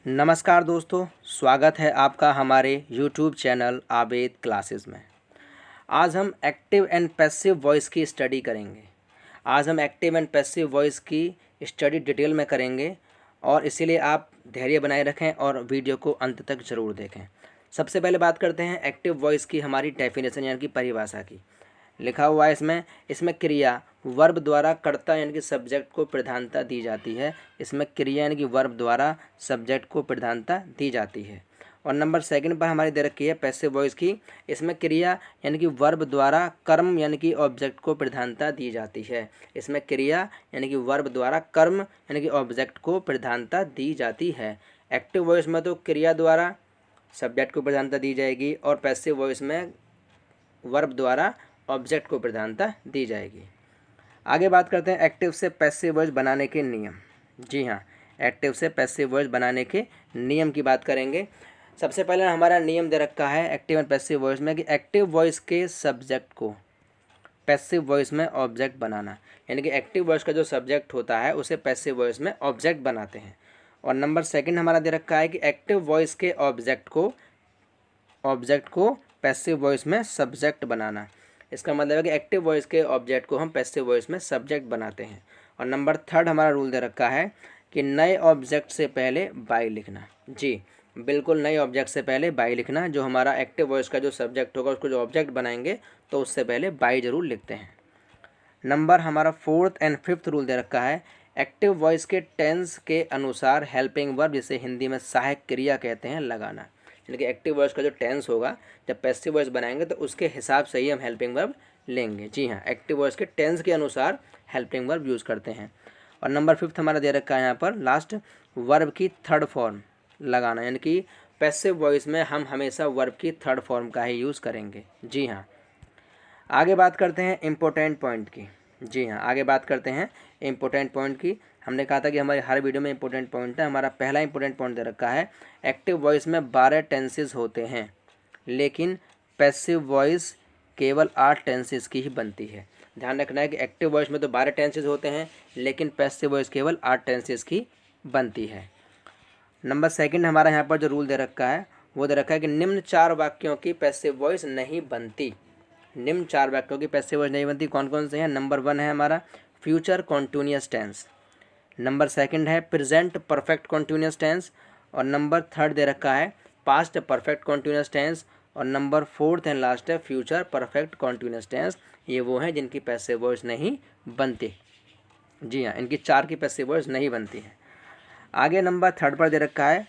नमस्कार दोस्तों, स्वागत है आपका हमारे YouTube चैनल आबेद क्लासेस में। आज हम एक्टिव एंड पैसिव वॉइस की स्टडी करेंगे। आज हम एक्टिव एंड पैसिव वॉइस की स्टडी डिटेल में करेंगे और इसीलिए आप धैर्य बनाए रखें और वीडियो को अंत तक ज़रूर देखें। सबसे पहले बात करते हैं एक्टिव वॉइस की हमारी डेफिनेशन यानी कि परिभाषा की। लिखा हुआ है इसमें क्रिया वर्ब द्वारा कर्ता यानी कि सब्जेक्ट को प्रधानता दी जाती है। इसमें क्रिया यानी कि वर्ब द्वारा सब्जेक्ट को प्रधानता दी जाती है। और नंबर सेकंड पर हमारी दे रखी है पैसिव वॉइस की। इसमें क्रिया यानी कि वर्ब द्वारा कर्म यानी कि ऑब्जेक्ट को प्रधानता दी जाती है। इसमें क्रिया यानी कि वर्ब द्वारा कर्म यानी कि ऑब्जेक्ट को प्रधानता दी जाती है। एक्टिव वॉइस में तो क्रिया द्वारा सब्जेक्ट को प्रधानता दी जाएगी और पैसिव वॉइस में वर्ब द्वारा ऑब्जेक्ट को प्रधानता दी जाएगी। आगे बात करते हैं एक्टिव से पैसिव वॉइस बनाने के नियम। जी हाँ, एक्टिव से पैसिव वॉइस बनाने के नियम की बात करेंगे। सबसे पहले हमारा नियम दे रखा है एक्टिव एंड पैसिव वॉइस में कि एक्टिव वॉइस के सब्जेक्ट को पैसिव वॉइस में ऑब्जेक्ट बनाना, यानी कि एक्टिव वॉइस का जो सब्जेक्ट होता है उसे पैसिव वॉइस में ऑब्जेक्ट बनाते हैं। और नंबर सेकंड हमारा दे रखा है कि एक्टिव वॉइस के ऑब्जेक्ट को पैसिव वॉइस में सब्जेक्ट बनाना। इसका मतलब है कि एक्टिव वॉइस के ऑब्जेक्ट को हम पैसिव वॉइस में सब्जेक्ट बनाते हैं। और नंबर थर्ड हमारा रूल दे रखा है कि नए ऑब्जेक्ट से पहले बाई लिखना। जी बिल्कुल, नए ऑब्जेक्ट से पहले बाई लिखना। जो हमारा एक्टिव वॉइस का जो सब्जेक्ट होगा उसको जो ऑब्जेक्ट बनाएंगे तो उससे पहले बाई जरूर लिखते हैं। नंबर हमारा फोर्थ एंड फिफ्थ रूल दे रखा है एक्टिव वॉइस के टेंस के अनुसार हेल्पिंग वर्ब, जिसे हिंदी में सहायक क्रिया कहते हैं, लगाना। यानी कि एक्टिव वॉइस का जो टेंस होगा जब पैसिव वॉइस बनाएंगे तो उसके हिसाब से ही हम हेल्पिंग वर्ब लेंगे। जी हाँ, एक्टिव वॉइस के टेंस के अनुसार हेल्पिंग वर्ब यूज़ करते हैं। और नंबर फिफ्थ हमारा दे रखा है यहाँ पर लास्ट, वर्ब की थर्ड फॉर्म लगाना। यानी कि पैसिव वॉइस में हम हमेशा वर्ब की थर्ड फॉर्म का ही यूज़ करेंगे। जी हाँ, आगे बात करते हैं इम्पोर्टेंट पॉइंट की। जी हाँ, आगे बात करते हैं इम्पोर्टेंट पॉइंट की। हमने कहा था कि हमारे हर वीडियो में इंपॉर्टेंट पॉइंट है। हमारा पहला इंपॉर्टेंट पॉइंट दे रखा है एक्टिव वॉइस में 12 टेंसेस होते हैं, लेकिन पैसिव वॉइस केवल 8 टेंसेस की ही बनती है। ध्यान रखना है कि एक्टिव वॉइस में तो 12 टेंसेस होते हैं, लेकिन पैसिव वॉइस केवल 8 टेंसेस की बनती है। नंबर सेकंड हमारा यहाँ पर जो रूल दे रखा है वो दे रखा है कि निम्न 4 वाक्यों की पैसिव वॉइस नहीं बनती। निम्न 4 वाक्यों की पैसिव वॉइस नहीं बनती। कौन कौन से हैं? नंबर 1 है हमारा future continuous tense. Number second है प्रेजेंट परफेक्ट कॉन्टिन्यूअस टेंस। और नंबर थर्ड दे रखा है पास्ट परफेक्ट कॉन्टिन्यूअस टेंस। और नंबर फोर्थ एंड लास्ट है फ्यूचर परफेक्ट कॉन्टिन्यूअस टेंस। ये वो हैं जिनकी पैसिव वॉइस नहीं बनती। जी हाँ, इनकी 4 की पैसिव वॉइस नहीं बनती है। आगे नंबर थर्ड पर दे रखा है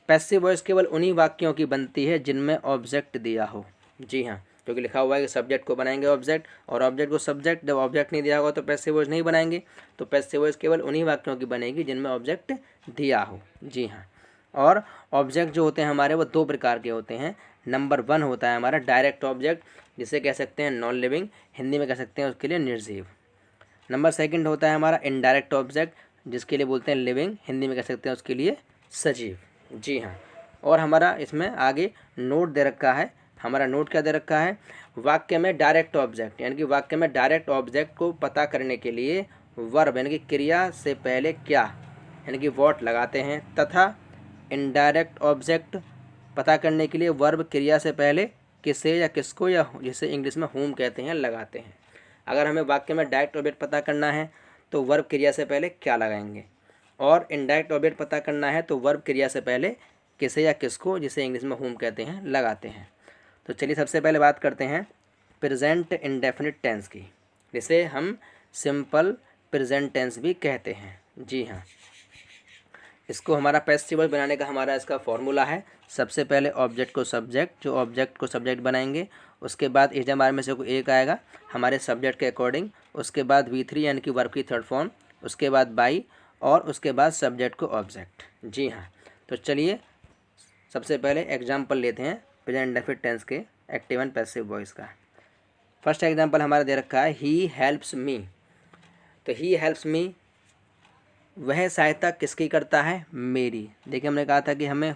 पैसिव वॉइस केवल उन्हीं वाक्यों की बनती है जिनमें ऑब्जेक्ट दिया हो। जी हाँ, क्योंकि लिखा हुआ है कि सब्जेक्ट को बनाएंगे ऑब्जेक्ट और ऑब्जेक्ट को सब्जेक्ट। जब ऑब्जेक्ट नहीं दिया होगा तो पैसिव वॉइस नहीं बनाएंगे। तो पैसिव वॉइस केवल उन्हीं वाक्यों की बनेगी जिनमें ऑब्जेक्ट दिया हो। जी हाँ, और ऑब्जेक्ट जो होते हैं हमारे वो 2 प्रकार के होते हैं। नंबर 1 होता है हमारा डायरेक्ट ऑब्जेक्ट, जिसे कह सकते हैं नॉन लिविंग, हिंदी में कह सकते हैं उसके लिए निर्जीव। नंबर सेकंड होता है हमारा इनडायरेक्ट ऑब्जेक्ट, जिसके लिए बोलते हैं लिविंग, हिंदी में कह सकते हैं उसके लिए सजीव। जी हाँ, और हमारा इसमें आगे नोट दे रखा है। हमारा नोट क्या दे रखा है? वाक्य में डायरेक्ट ऑब्जेक्ट, यानी कि वाक्य में डायरेक्ट ऑब्जेक्ट को पता करने के लिए वर्ब यानी कि क्रिया से पहले क्या यानी कि वॉट लगाते हैं, तथा इनडायरेक्ट ऑब्जेक्ट पता करने के लिए वर्ब क्रिया से पहले किसे या किसको या जिसे इंग्लिश में whom कहते हैं लगाते हैं। अगर हमें वाक्य में डायरेक्ट ऑब्जेक्ट पता करना है तो वर्ब क्रिया से पहले क्या लगाएंगे, और इनडायरेक्ट ऑब्जेक्ट पता करना है तो वर्ब क्रिया से पहले किसे या किसको, जिसे इंग्लिश में whom कहते हैं, लगाते हैं। तो चलिए सबसे पहले बात करते हैं प्रेजेंट इंडेफिनिट टेंस की, जिसे हम सिंपल प्रेजेंट टेंस भी कहते हैं। जी हाँ, इसको हमारा पैसिव वॉइस बनाने का हमारा इसका फॉर्मूला है। सबसे पहले ऑब्जेक्ट को सब्जेक्ट, जो ऑब्जेक्ट को सब्जेक्ट बनाएंगे, उसके बाद इजमार में से कोई एक आएगा हमारे सब्जेक्ट के अकॉर्डिंग, उसके बाद V3 यानी कि वर्ब की थर्ड फॉर्म, उसके बाद बाई, और उसके बाद सब्जेक्ट को ऑब्जेक्ट। जी हाँ, तो चलिए सबसे पहले एग्जाम्पल लेते हैं प्रेजेंट इंडेफिनिट टेंस के एक्टिव एंड पैसिव वॉइस का। फर्स्ट एग्जाम्पल हमारा दे रखा है ही हेल्प्स मी। तो ही हेल्प्स मी, वह सहायता किसकी करता है? मेरी। देखिए हमने कहा था कि हमें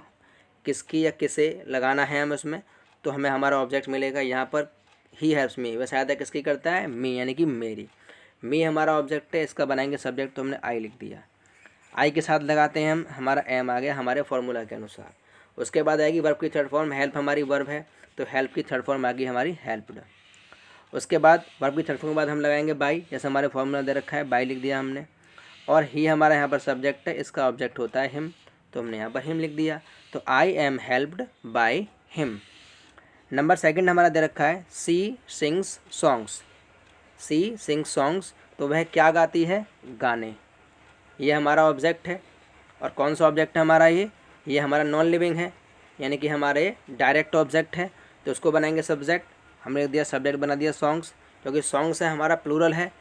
किसकी या किसे लगाना है हमें उसमें, तो हमें हमारा ऑब्जेक्ट मिलेगा यहाँ पर ही हेल्प्स मी। वह सहायता किसकी करता है? मी, यानी कि मेरी। मी हमारा ऑब्जेक्ट है, इसका बनाएंगे सब्जेक्ट, तो हमने आई लिख दिया। आई के साथ लगाते हैं हम, हमारा एम आ गया हमारे फॉर्मूला के अनुसार। उसके बाद आएगी वर्ब की थर्ड फॉर्म, हेल्प हमारी वर्ब है तो हेल्प की थर्ड फॉर्म आ गई हमारी हेल्प्ड। उसके बाद वर्ब की थर्ड फॉर्म के बाद हम लगाएंगे बाई, जैसे हमारे फॉर्मूला दे रखा है बाई लिख दिया हमने। और ही हमारा यहाँ पर सब्जेक्ट है, इसका ऑब्जेक्ट होता है हिम, तो हमने यहाँ पर हिम लिख दिया। तो I am helped by him. Number second हमारा दे रखा है सी सिंग्स सॉन्ग्स। सी सिंग्स सॉन्ग्स, तो वह क्या गाती है, गाने। ये हमारा ऑब्जेक्ट है। और कौन सा ऑब्जेक्ट है हमारा, ये हमारा नॉन लिविंग है, यानी कि हमारे डायरेक्ट ऑब्जेक्ट है, तो उसको बनाएंगे सब्जेक्ट। हमने लिख दिया सब्जेक्ट बना दिया सॉन्ग्स, क्योंकि सॉन्ग्स है हमारा प्लूरल है,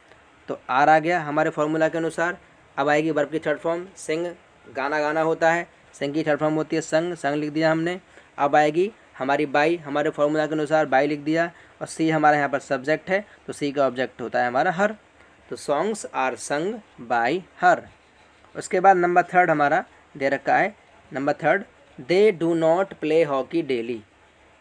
तो आर आ गया हमारे फॉर्मूला के अनुसार। अब आएगी वर्ब की थर्ड फॉर्म, सिंग, गाना गाना होता है, सिंग की थर्ड फॉर्म होती है संग, संग लिख दिया हमने। अब आएगी हमारी बाई, हमारे फॉर्मूला के अनुसार बाई लिख दिया। और सी हमारा यहाँ पर सब्जेक्ट है, तो सी का ऑब्जेक्ट होता है हमारा हर, तो songs are sung by her. उसके बाद नंबर थर्ड हमारा दे रखा है, number third they do not play hockey daily.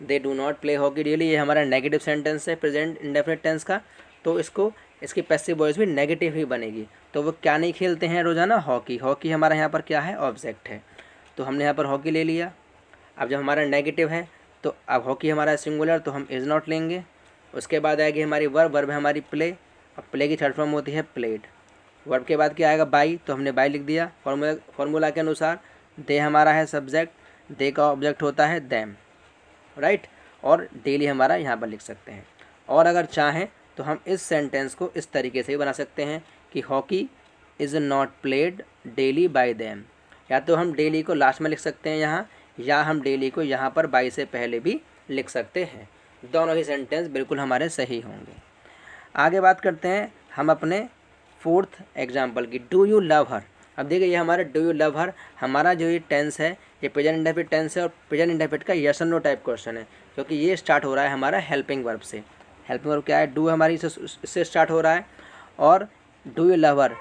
They do not play hockey daily, ये हमारा नेगेटिव सेंटेंस है प्रेजेंट इंडेफिनिट टेंस का, तो इसकी पैसिव वॉइस भी नेगेटिव ही बनेगी। तो वो क्या नहीं खेलते हैं रोज़ाना, हॉकी। हॉकी हमारा यहाँ पर क्या है, ऑब्जेक्ट है, तो हमने यहाँ पर हॉकी ले लिया। अब जब हमारा नेगेटिव है तो अब हॉकी हमारा सिंगुलर, तो हम इज़ नॉट लेंगे। उसके बाद आएगी हमारी वर्ब, वर्ब है हमारी प्ले, अब प्ले की थर्ड फॉर्म होती है प्लेड। वर्ब के बाद क्या आएगा, बाई, तो हमने बाई लिख दिया फॉर्मूला के अनुसार। दे हमारा है सब्जेक्ट, दे का ऑब्जेक्ट होता है दैम, राइट। और डेली हमारा यहाँ पर लिख सकते हैं। और अगर चाहें तो हम इस सेंटेंस को इस तरीके से भी बना सकते हैं कि hockey is not played daily by them. या तो हम डेली को लास्ट में लिख सकते हैं यहाँ, या हम डेली को यहाँ पर बाई से पहले भी लिख सकते हैं। दोनों ही सेंटेंस बिल्कुल हमारे सही होंगे। आगे बात करते हैं हम अपने फोर्थ एग्जाम्पल की, डू यू लव हर। अब देखिए ये हमारा डू यू लव हर, हमारा जो ये टेंस है ये प्रेजेंट इंडेफिनिट टेंस है, और प्रेजेंट इंडेफिनिट का यस और नो टाइप क्वेश्चन है, क्योंकि ये स्टार्ट हो रहा है हमारा हेल्पिंग वर्ब से। हेल्पिंग वर्ब क्या है, डू हमारी इससे स्टार्ट हो रहा है। और डू यू लव हर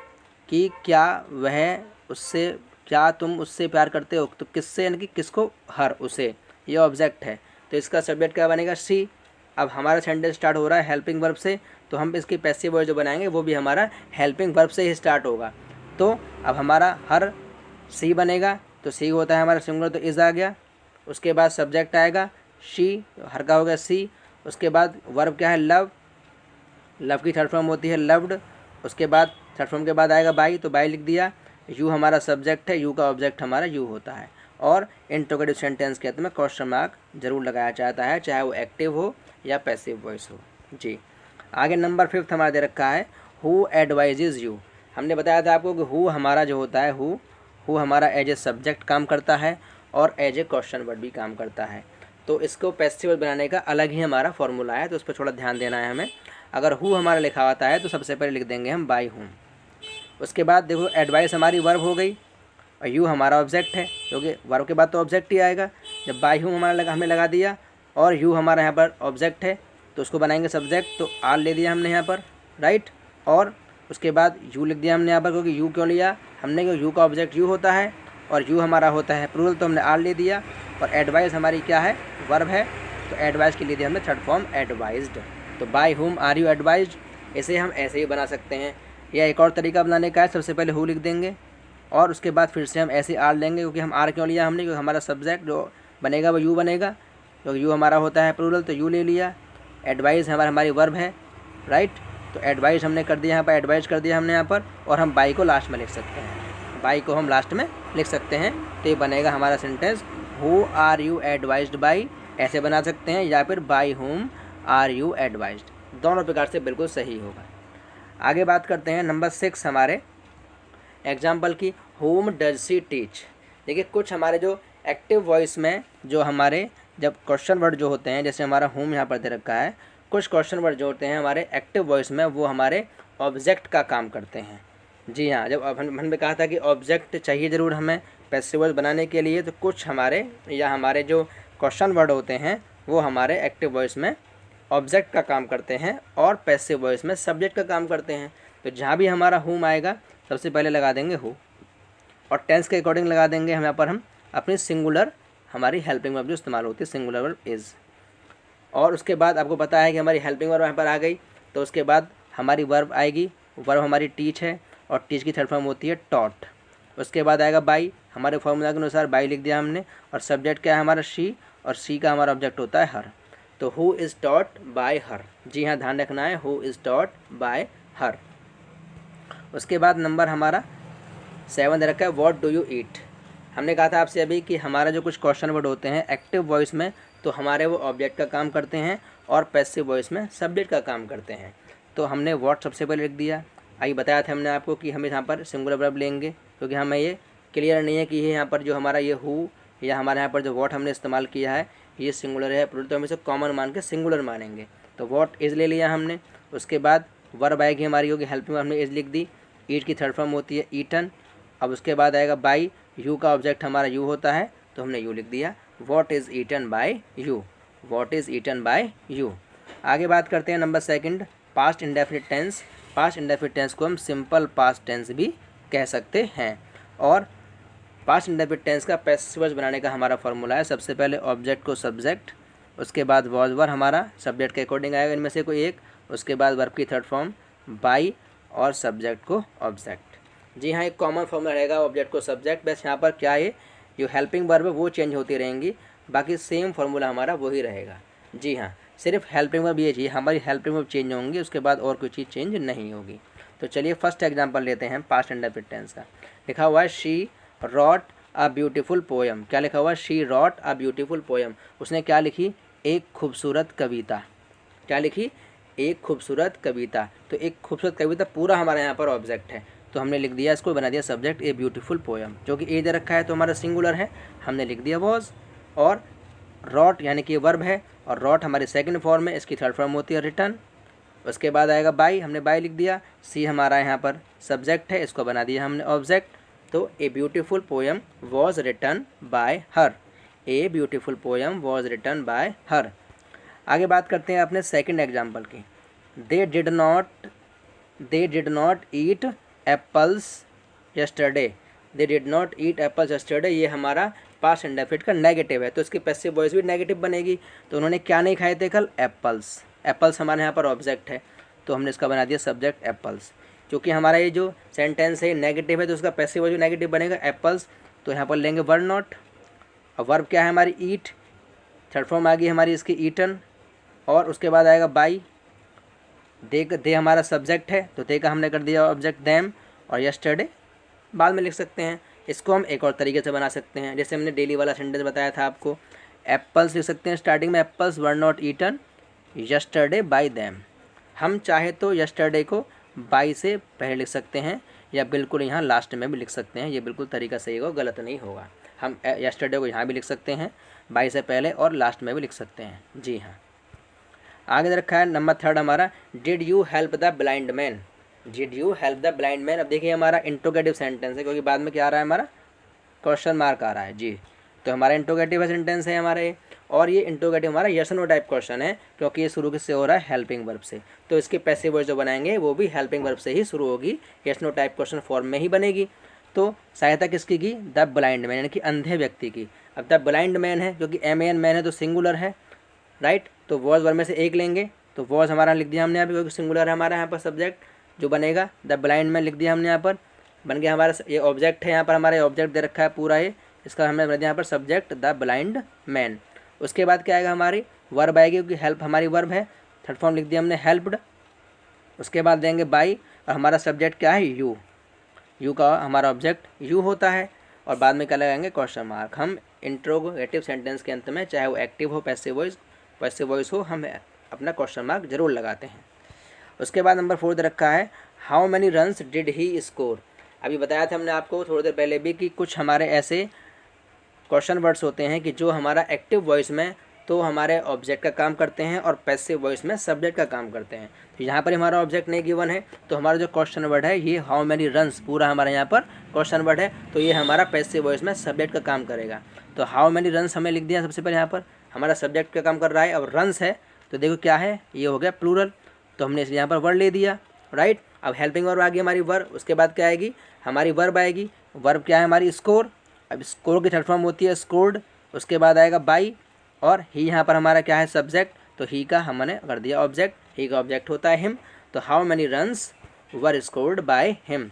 कि क्या वह उससे, क्या तुम उससे प्यार करते हो, तो किससे, यानी कि किसको, हर, उसे, ये ऑब्जेक्ट है, तो इसका सब्जेक्ट क्या बनेगा, सी। अब हमारा सेंटेंस स्टार्ट हो रहा है हेल्पिंग वर्ब से, तो हम इसकी पैसिव वॉइस जो बनाएंगे वो भी हमारा हेल्पिंग वर्ब से ही स्टार्ट होगा। तो अब हमारा हर सी बनेगा, तो सी होता है हमारा सिंगुलर, तो इज़ आ गया। उसके बाद सब्जेक्ट आएगा शी, हर का हो गया सी। उसके बाद वर्ब क्या है, लव, लव की थर्ड फॉर्म होती है लव्ड। उसके बाद थर्ड फॉर्म के बाद आएगा बाई, तो बाई लिख दिया। यू हमारा सब्जेक्ट है, यू का ऑब्जेक्ट हमारा यू होता है। और इंट्रोगेटिव सेंटेंस के अंत में क्वेश्चन मार्क जरूर लगाया जाता है, चाहे वो एक्टिव हो या पैसिव वॉइस हो जी। आगे नंबर फिफ्थ हमारा दे रखा है हु एडवाइजेज यू। हमने बताया था आपको कि हु हमारा जो होता है, हु हमारा एज ए सब्जेक्ट काम करता है और एज ए क्वेश्चन वर्ड भी काम करता है। तो इसको पैसिव बनाने का अलग ही हमारा फॉर्मूला है, तो उस पर थोड़ा ध्यान देना है हमें। अगर हु हमारा लिखा होता है तो सबसे पहले लिख देंगे हम बाय हुम। उसके बाद देखो एडवाइस हमारी वर्ब हो गई और यू हमारा ऑब्जेक्ट है, क्योंकि वर्ब के बाद तो ऑब्जेक्ट ही आएगा। जब बाय हुम हमारा हमने लगा दिया और यू हमारा यहाँ पर ऑब्जेक्ट है, तो उसको बनाएंगे सब्जेक्ट, तो आर ले दिया हमने यहाँ पर, राइट। और उसके बाद यू लिख दिया हमने यहाँ पर, क्योंकि यू क्यों लिया हमने, क्योंकि यू का ऑब्जेक्ट यू होता है और यू हमारा होता है प्लूरल, तो हमने आर ले दिया। और एडवाइस हमारी क्या है, वर्ब है, तो एडवाइस के लिए दिया हमने थर्ड फॉर्म एडवाइज्ड। तो by whom are you advised, इसे हम ऐसे ही बना सकते हैं। या एक और तरीका बनाने का है, सबसे पहले हु लिख देंगे और उसके बाद फिर से हम ऐसे आर लेंगे, क्योंकि हम आर क्यों लिया हमने, क्योंकि हमारा सब्जेक्ट जो बनेगा वो यू बनेगा, क्योंकि यू हमारा होता है प्लूरल, तो यू ले लिया। एडवाइस हमारी वर्ब है, राइट, तो एडवाइस हमने कर दिया यहाँ पर, एडवाइस कर दिया हमने यहाँ पर। और हम बाई को लास्ट में लिख सकते हैं, बाई को हम लास्ट में लिख सकते हैं, तो ये बनेगा हमारा sentence who are you advised by, ऐसे बना सकते हैं, या फिर बाई हुम आर यू एडवाइज्ड, दोनों प्रकार से बिल्कुल सही होगा। आगे बात करते हैं नंबर 6 हमारे एग्जाम्पल की, होम डज सी टीच। देखिए कुछ हमारे जो एक्टिव वॉइस में जो हमारे जब क्वेश्चन वर्ड जो होते हैं, जैसे हमारा होम यहाँ पर दे रखा है, कुछ क्वेश्चन वर्ड जो होते हैं हमारे एक्टिव वॉइस में वो हमारे ऑब्जेक्ट का काम करते हैं। जी हाँ, जब हमने कहा था कि ऑब्जेक्ट चाहिए ज़रूर हमें पैसिव वॉइस बनाने के लिए, तो कुछ हमारे या हमारे जो क्वेश्चन वर्ड होते हैं वो हमारे एक्टिव वॉइस में ऑब्जेक्ट का काम करते हैं और पैसिव वॉइस में सब्जेक्ट का काम करते हैं। तो जहाँ भी हमारा हुम आएगा सबसे पहले लगा देंगे हु, और टेंस के अकॉर्डिंग लगा देंगे हम यहाँ पर हम अपनी सिंगुलर हमारी हेल्पिंग वर्ब जो इस्तेमाल होती है, सिंगुलर वर्ब इज़। और उसके बाद आपको पता है कि हमारी हेल्पिंग वर्ब यहाँ पर आ गई, तो उसके बाद हमारी वर्ब आएगी, वर्ब हमारी टीच है और टीच की थर्ड फॉर्म होती है टॉट। उसके बाद आएगा बाई, हमारे फॉर्मूला के अनुसार बाई लिख दिया हमने, और सब्जेक्ट क्या है हमारा शी, और शी का हमारा ऑब्जेक्ट होता है हर। तो who is taught by her, जी हाँ ध्यान रखना है, who is taught by her. उसके बाद नंबर हमारा 7 दे रखा है व्हाट डू यू ईट। हमने कहा था आपसे अभी कि हमारा जो कुछ क्वेश्चन वर्ड होते हैं एक्टिव वॉइस में तो हमारे वो ऑब्जेक्ट का काम करते हैं और पैसिव वॉइस में सब्जेक्ट का काम करते हैं। तो हमने व्हाट सबसे पहले लिख दिया। आइए बताया था हमने आपको कि हम यहाँ पर सिंगुलर वर्ब लेंगे, क्योंकि हमें ये क्लियर नहीं है कि ये यहाँ पर जो हमारा ये हु या हमारे यहाँ पर जो व्हाट हमने इस्तेमाल किया है ये सिंगुलर है प्लूरल, तो हम इसे कॉमन मान के सिंगुलर मानेंगे। तो व्हाट इज़ ले लिया हमने। उसके बाद वर्ब आएगी हमारी, होगी हेल्पिंग, हमने इज़ लिख दी। ईट की थर्ड फॉर्म होती है ईटन। अब उसके बाद आएगा बाई, यू का ऑब्जेक्ट हमारा यू होता है तो हमने यू लिख दिया। What is eaten by you, what is eaten by you. आगे बात करते हैं number 2 past indefinite tense. Past indefinite tense को हम सिंपल पास्ट टेंस भी कह सकते हैं। और पास्ट इंडेफिनिट टेंस का पैसिव वॉइस बनाने का हमारा फॉर्मूला है, सबसे पहले ऑब्जेक्ट को सब्जेक्ट, उसके बाद वॉज वर्ब हमारा सब्जेक्ट के अकॉर्डिंग आएगा इनमें से कोई एक, उसके बाद वर्ब की थर्ड फॉर्म बाई और सब्जेक्ट को ऑब्जेक्ट। जी हाँ, एक कॉमन फॉर्मूला रहेगा ऑब्जेक्ट को सब्जेक्ट, बस यहाँ पर क्या है जो हेल्पिंग वर्ब है वो चेंज होती रहेंगी, बाकी सेम फार्मूला हमारा वही रहेगा। जी हाँ, सिर्फ हेल्पिंग वर्ब ये चाहिए, हमारी हेल्पिंग वर्ब चेंज होंगी, उसके बाद और कोई चीज़ चेंज नहीं होगी। तो चलिए फर्स्ट एग्जांपल लेते हैं पास्ट इंडेफिनिट टेंस का। लिखा हुआ है she wrote a beautiful poem. क्या लिखा हुआ है? She wrote a beautiful poem. उसने क्या लिखी? एक खूबसूरत कविता। क्या लिखी? एक खूबसूरत कविता। तो एक खूबसूरत कविता पूरा हमारे यहाँ पर ऑब्जेक्ट है, तो हमने लिख दिया इसको, बना दिया सब्जेक्ट ए ब्यूटीफुल पोएम, जो कि ए दे रखा है तो हमारा सिंगुलर है, हमने लिख दिया वॉज। और रॉट यानी कि वर्ब है, और रॉट हमारी सेकंड फॉर्म है, इसकी थर्ड फॉर्म होती है रिटर्न। उसके बाद आएगा बाई, हमने बाई लिख दिया। सी हमारा यहाँ पर सब्जेक्ट है, इसको बना दिया हमने ऑब्जेक्ट। तो a beautiful poem was written by her. A beautiful poem was written by her. आगे बात करते हैं अपने सेकंड एग्जाम्पल की। They did not eat apples yesterday. They did not eat apples yesterday, ये हमारा पास्ट इंडेफिनिट का नेगेटिव है, तो इसकी पैसिव वॉइस भी नेगेटिव बनेगी। तो उन्होंने क्या नहीं खाए थे कल? एप्पल्स। एप्पल्स हमारे यहाँ पर ऑब्जेक्ट है, तो हमने इसका बना दिया सब्जेक्ट एप्पल्स। क्योंकि हमारा ये जो सेंटेंस है नेगेटिव है, तो उसका पैसिव वॉइस भी नेगेटिव बनेगा एप्पल्स, तो यहाँ पर लेंगे वर नॉट। और वर्ब क्या है हमारी? ईट, थर्ड फॉर्म आ गई हमारी इसकी ईटन। और उसके बाद आएगा बाई। दे हमारा सब्जेक्ट है, तो दे का हमने कर दिया ऑब्जेक्ट देम। और यस्टरडे बाद में लिख सकते हैं। इसको हम एक और तरीके से बना सकते हैं, जैसे हमने डेली वाला सेंटेंस बताया था आपको। एप्पल्स लिख सकते हैं स्टार्टिंग में, apples were not eaten yesterday by them. हम चाहे तो यस्टरडे को बाई से पहले लिख सकते हैं, या बिल्कुल यहाँ लास्ट में भी लिख सकते हैं, ये बिल्कुल तरीका सही होगा, गलत नहीं होगा। हम यस्टरडे को यहाँ भी लिख सकते हैं बाई से पहले, और लास्ट में भी लिख सकते हैं। जी हाँ, आगे दे रखा है नंबर 3 हमारा, did you help the blind man. Did you help the blind man. अब देखिए हमारा इंट्रोगेटिव सेंटेंस है, क्योंकि बाद में क्या आ रहा है हमारा? क्वेश्चन मार्क आ रहा है। जी, तो हमारा इंट्रोगेटिव सेंटेंस है हमारा ये, और ये इंट्रोगेटिव हमारा यस नो टाइप क्वेश्चन है, क्योंकि ये शुरू किससे हो रहा है? हेल्पिंग वर्ब से। तो इसके पैसिव वॉइस जो बनाएंगे वो भी हेल्पिंग वर्ब से ही शुरू होगी, yes no type question form में ही बनेगी। तो सहायता किसकी की? द ब्लाइंड मैन, यानी कि अंधे व्यक्ति की। अब द ब्लाइंड मैन है, क्योंकि MAN मैन है तो सिंगुलर है, राइट। तो वॉज वर्ब में से एक लेंगे, तो वॉज हमारा लिख दिया हमने यहाँ पे, क्योंकि सिंगुलर है हमारा यहाँ पर सब्जेक्ट जो बनेगा। द ब्लाइंड मैन लिख दिया हमने यहाँ पर, बन गया हमारा ये ऑब्जेक्ट है, यहाँ पर हमारा ऑब्जेक्ट दे रखा है पूरा ये, इसका हमने बना दिया यहाँ पर सब्जेक्ट द ब्लाइंड मैन। उसके बाद क्या आएगा? हमारी वर्ब आएगी, क्योंकि हेल्प हमारी वर्ब है, थर्ड फॉर्म लिख दिया हमने हेल्प्ड। उसके बाद देंगे बाई, और हमारा सब्जेक्ट क्या है? यू। यू का हमारा ऑब्जेक्ट यू होता है, और बाद में क्या लगाएंगे? Question mark. हम इंट्रोगेटिव सेंटेंस के अंत में, चाहे वो एक्टिव हो पैसिव वॉइस हो, हम अपना क्वेश्चन मार्क जरूर लगाते हैं। उसके बाद नंबर 4 दे रखा है, how many runs did he score. अभी बताया था हमने आपको थोड़ी देर पहले भी कि कुछ हमारे ऐसे क्वेश्चन वर्ड्स होते हैं कि जो हमारा एक्टिव वॉइस में तो हमारे ऑब्जेक्ट का काम करते हैं, और पैसिव वॉइस में सब्जेक्ट का काम करते हैं। तो यहाँ पर हमारा ऑब्जेक्ट नहीं गिवन है, तो हमारा जो क्वेश्चन वर्ड है ये हाउ मैनी रन्स पूरा हमारा यहाँ पर क्वेश्चन वर्ड है, तो ये हमारा पैसिव वॉइस में सब्जेक्ट का काम करेगा। तो हाउ मैनी रन्स हमें लिख दिया सबसे पहले, यहाँ पर हमारा सब्जेक्ट का काम कर रहा है। अब रन्स है तो देखो क्या है, ये हो गया प्लूरल, तो हमने इसलिए यहाँ पर वर्ड ले दिया, राइट। अब हेल्पिंग वर्ब आ गई हमारी वर्ब, उसके बाद क्या आएगी? हमारी वर्ब आएगी। वर्ब क्या है हमारी? स्कोर। अब स्कोर की थर्ड फॉर्म होती है स्कोर्ड। उसके बाद आएगा बाई, और ही यहाँ पर हमारा क्या है? सब्जेक्ट, तो ही का हमने कर दिया ऑब्जेक्ट, ही का ऑब्जेक्ट होता है हिम। तो how many runs were scored by him.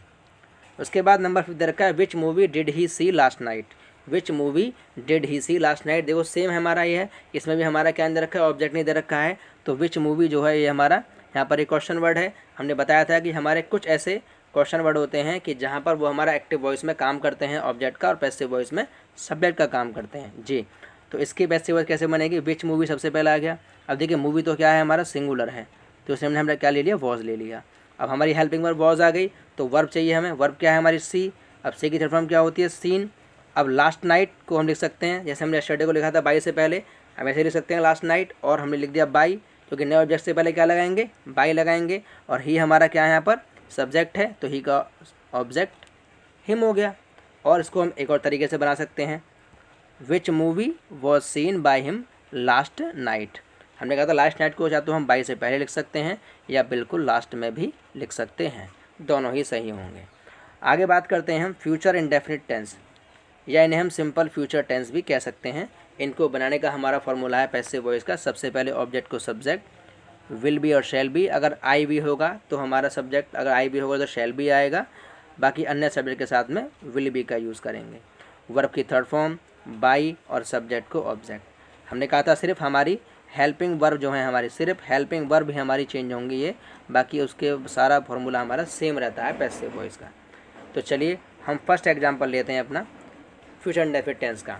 उसके बाद नंबर 5 दे रखा है which movie did he see last night. Which movie did he see last night, देखो सेम है हमारा ये है, इसमें भी हमारा क्या दे रखा है, ऑब्जेक्ट नहीं दे रखा है। तो विच मूवी जो है ये हमारा यहाँ पर एक क्वेश्चन वर्ड है। हमने बताया था कि हमारे कुछ ऐसे क्वेश्चन वर्ड होते हैं कि जहाँ पर वो हमारा एक्टिव वॉइस में काम करते हैं ऑब्जेक्ट का, और पैसिव वॉइस में सब्जेक्ट का काम करते हैं जी। तो इसकी पैसिव वॉइस कैसे बनेगी, विच मूवी सबसे पहले आ गया। अब देखिए मूवी तो क्या है हमारा सिंगुलर है, तो इसमें हमने क्या ले लिया, वॉज ले लिया। अब हमारी हेल्पिंग वर्ब वॉज आ गई, तो वर्ब चाहिए हमें, वर्ब क्या है हमारी सी। अब सी की थर्ड फॉर्म क्या होती है, सीन। अब लास्ट नाइट को हम लिख सकते हैं, जैसे हमने यस्टरडे को लिखा था बाई से पहले, हम ऐसे लिख सकते हैं लास्ट नाइट, और हमने लिख दिया बाई, क्योंकि नए ऑब्जेक्ट से पहले क्या लगाएंगे, बाई लगाएंगे। और ही हमारा क्या है यहाँ पर सब्जेक्ट है, तो ही का ऑब्जेक्ट हिम हो गया। और इसको हम एक और तरीके से बना सकते हैं, which movie was seen by him last night. हमने कहा था लास्ट नाइट को या तो हम बाई से पहले लिख सकते हैं या बिल्कुल लास्ट में भी लिख सकते हैं, दोनों ही सही होंगे। आगे बात करते हैं हम फ्यूचर इंडेफिनिट टेंस, या इन्हें हम सिंपल फ्यूचर टेंस भी कह सकते हैं। इनको बनाने का हमारा फॉर्मूला है पैसिव वॉइस का, सबसे पहले ऑब्जेक्ट को सब्जेक्ट, विल बी और शैल बी। अगर आई भी होगा तो हमारा सब्जेक्ट, अगर आई भी होगा तो शैल बी आएगा, बाकी अन्य सब्जेक्ट के साथ में विल बी का यूज़ करेंगे। वर्ब की थर्ड फॉर्म बाई, और सब्जेक्ट को ऑब्जेक्ट। हमने कहा था सिर्फ हमारी हेल्पिंग वर्ब जो है हमारी, सिर्फ हेल्पिंग वर्ब ही हमारी चेंज होंगी ये, बाकी उसके सारा फॉर्मूला हमारा सेम रहता है पैसिव वॉइस का। तो चलिए हम फर्स्ट एग्जांपल लेते हैं अपना फ्यूचर इंडेफिनिट टेंस का।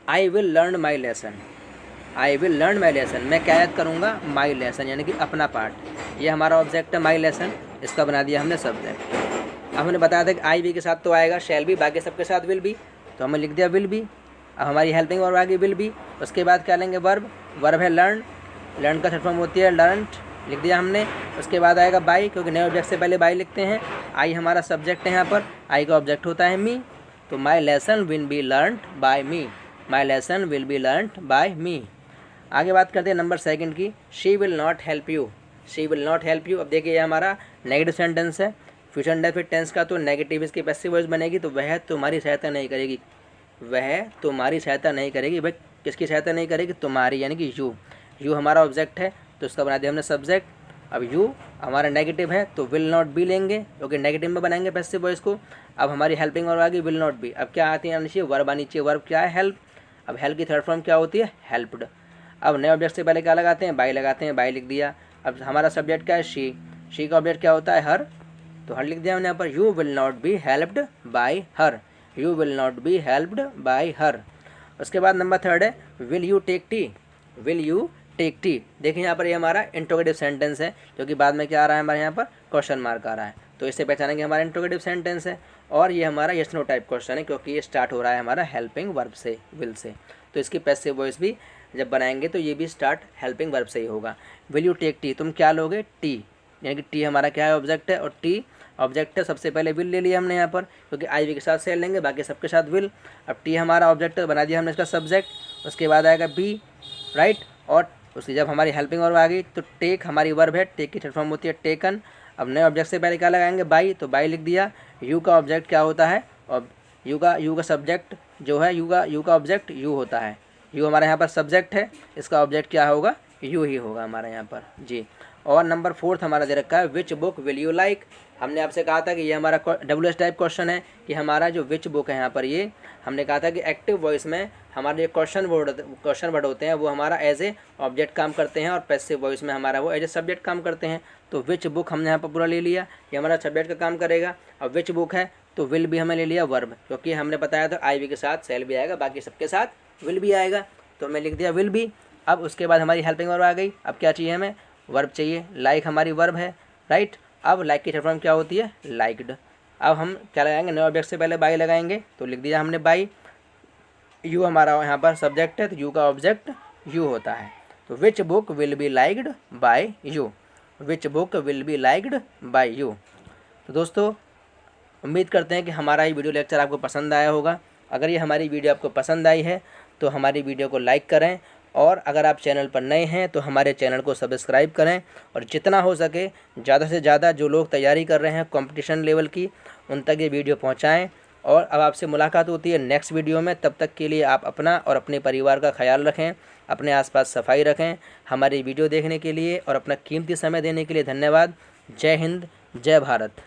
I will learn my lesson. I will learn my lesson, मैं क्या याद करूँगा, माई लेसन यानी कि अपना पार्ट। ये हमारा ऑब्जेक्ट है माई लेसन, इसका बना दिया हमने सब्जेक्ट। अब हमने बताया था कि आई बी के साथ तो आएगा शैल बी, बाकी सबके साथ विल बी, तो हमने लिख दिया विल बी। अब हमारी हेल्पिंग वर्ब आ गई विल बी। उसके बाद क्या लेंगे, वर्ब। वर्ब है लर्न, लर्न का थर्ड फॉर्म होती है लर्नड, लिख दिया हमने। उसके बाद आएगा बाई, क्योंकि नए ऑब्जेक्ट से पहले बाई लिखते हैं। आई हमारा सब्जेक्ट है यहाँ पर, आई का ऑब्जेक्ट होता है मी, तो my lesson will be learned by me. My lesson will be learned by me. आगे बात करते हैं नंबर 2 की, she will not help you. She will not help you. अब देखिए ये हमारा नेगेटिव सेंटेंस है, फ्यूचर इंडेफिनिट टेंस का, तो नेगेटिव इसकी पैसिव वॉइस बनेगी, तो वह तुम्हारी सहायता नहीं करेगी। वह तुम्हारी सहायता नहीं करेगी, भाई किसकी सहायता नहीं करेगी, तुम्हारी, यानी कि यू। यू हमारा ऑब्जेक्ट है, तो इसका बना दिया हमने सब्जेक्ट। अब यू हमारा नेगेटिव है, तो विल नॉट बी लेंगे, क्योंकि नेगेटिव में बनाएंगे पैसिव वॉइस को। अब हमारी हेल्पिंग वर्ब आ गई विल नॉट बी। अब क्या आती है आनी चाहिए, वर्ब आनी चाहिए। वर्ब क्या है, हेल्प। अब हेल्प की थर्ड फॉर्म क्या होती है, हेल्प्ड। अब नए ऑब्जेक्ट से पहले क्या लगाते हैं, बाई लगाते हैं, बाई लिख दिया। अब हमारा सब्जेक्ट क्या है, शी। शी का ऑब्जेक्ट क्या होता है, हर, तो हर लिख दिया हमने यहाँ पर। You will not be helped by her. You will not be helped by her. उसके बाद नंबर 3 है will you take tea. Will you take tea. देखिए यहाँ पर ये हमारा इंट्रोगेटिव सेंटेंस है, जो कि बाद में क्या आ रहा है हमारे यहाँ पर, क्वेश्चन मार्क आ रहा है, तो इससे पहचानेंगे हमारा इंट्रोगेटिव सेंटेंस है। और ये हमारा यस नो टाइप क्वेश्चन है, क्योंकि ये स्टार्ट हो रहा है हमारा हेल्पिंग वर्ब से, विल से, तो इसकी पैसिव वॉइस भी जब बनाएंगे तो ये भी स्टार्ट हेल्पिंग वर्ब से ही होगा। विल यू टेक टी, तुम क्या लोगे, टी, यानी कि टी हमारा क्या है, ऑब्जेक्ट है, और टी ऑब्जेक्ट है, सबसे पहले विल ले लिया हमने यहाँ पर, क्योंकि आई वी के साथ सेल लेंगे, बाकी सबके साथ विल। अब टी हमारा ऑब्जेक्ट बना दिया हमने इसका सब्जेक्ट। उसके बाद आएगा बी, राइट। और उसकी जब हमारी हेल्पिंग वर्ब आ गई तो टेक हमारी वर्ब है, टेक की फॉर्म होती है टेकन। अब नए ऑब्जेक्ट से पहले क्या लगाएंगे, बाई, तो बाई लिख दिया। यू का ऑब्जेक्ट क्या होता है, और यू का सब्जेक्ट जो है, यू का ऑब्जेक्ट यू होता है। यू हमारे यहाँ पर सब्जेक्ट है, इसका ऑब्जेक्ट क्या होगा, यू ही होगा हमारे यहाँ पर जी। और नंबर 4 हमारा दे रखा है which book will you like. हमने आपसे कहा था कि ये हमारा WH टाइप क्वेश्चन है, कि हमारा जो विच बुक है यहाँ पर, ये हमने कहा था कि एक्टिव वॉइस में हमारे जो क्वेश्चन वर्ड होते हैं वो हमारा एज ए ऑब्जेक्ट काम करते हैं, और पैसिव वॉइस में हमारा वो एज ए सब्जेक्ट काम करते हैं। तो विच बुक हमने यहाँ पर पूरा ले लिया, ये हमारा सब्जेक्ट का काम करेगा। अब विच बुक है तो विल भी हमें ले लिया वर्ब, क्योंकि हमने बताया था आई वी के साथ सेल भी आएगा, बाकी सबके साथ विल भी आएगा, तो मैं लिख दिया विल भी। अब उसके बाद हमारी हेल्पिंग वर्ब आ गई। अब क्या चाहिए हमें, वर्ब चाहिए। लाइक हमारी वर्ब है, राइट। अब लाइक की फॉर्म क्या होती है, लाइक्ड। अब हम क्या लगाएंगे, नए ऑब्जेक्ट से पहले बाई लगाएंगे, तो लिख दिया हमने बाई। यू हमारा यहाँ पर सब्जेक्ट है, तो यू का ऑब्जेक्ट यू होता है। तो which book will be liked by you. Which book will be liked by you. तो दोस्तों उम्मीद करते हैं कि हमारा ये वीडियो लेक्चर आपको पसंद आया होगा। अगर ये हमारी वीडियो आपको पसंद आई है तो हमारी वीडियो को लाइक करें, और अगर आप चैनल पर नए हैं तो हमारे चैनल को सब्सक्राइब करें, और जितना हो सके ज़्यादा से ज़्यादा जो लोग तैयारी कर रहे हैं कंपटीशन लेवल की, उन तक ये वीडियो पहुंचाएं। और अब आपसे मुलाकात होती है नेक्स्ट वीडियो में, तब तक के लिए आप अपना और अपने परिवार का ख्याल रखें, अपने आसपास सफाई रखें। हमारी वीडियो देखने के लिए और अपना कीमती समय देने के लिए धन्यवाद। जय हिंद, जय भारत।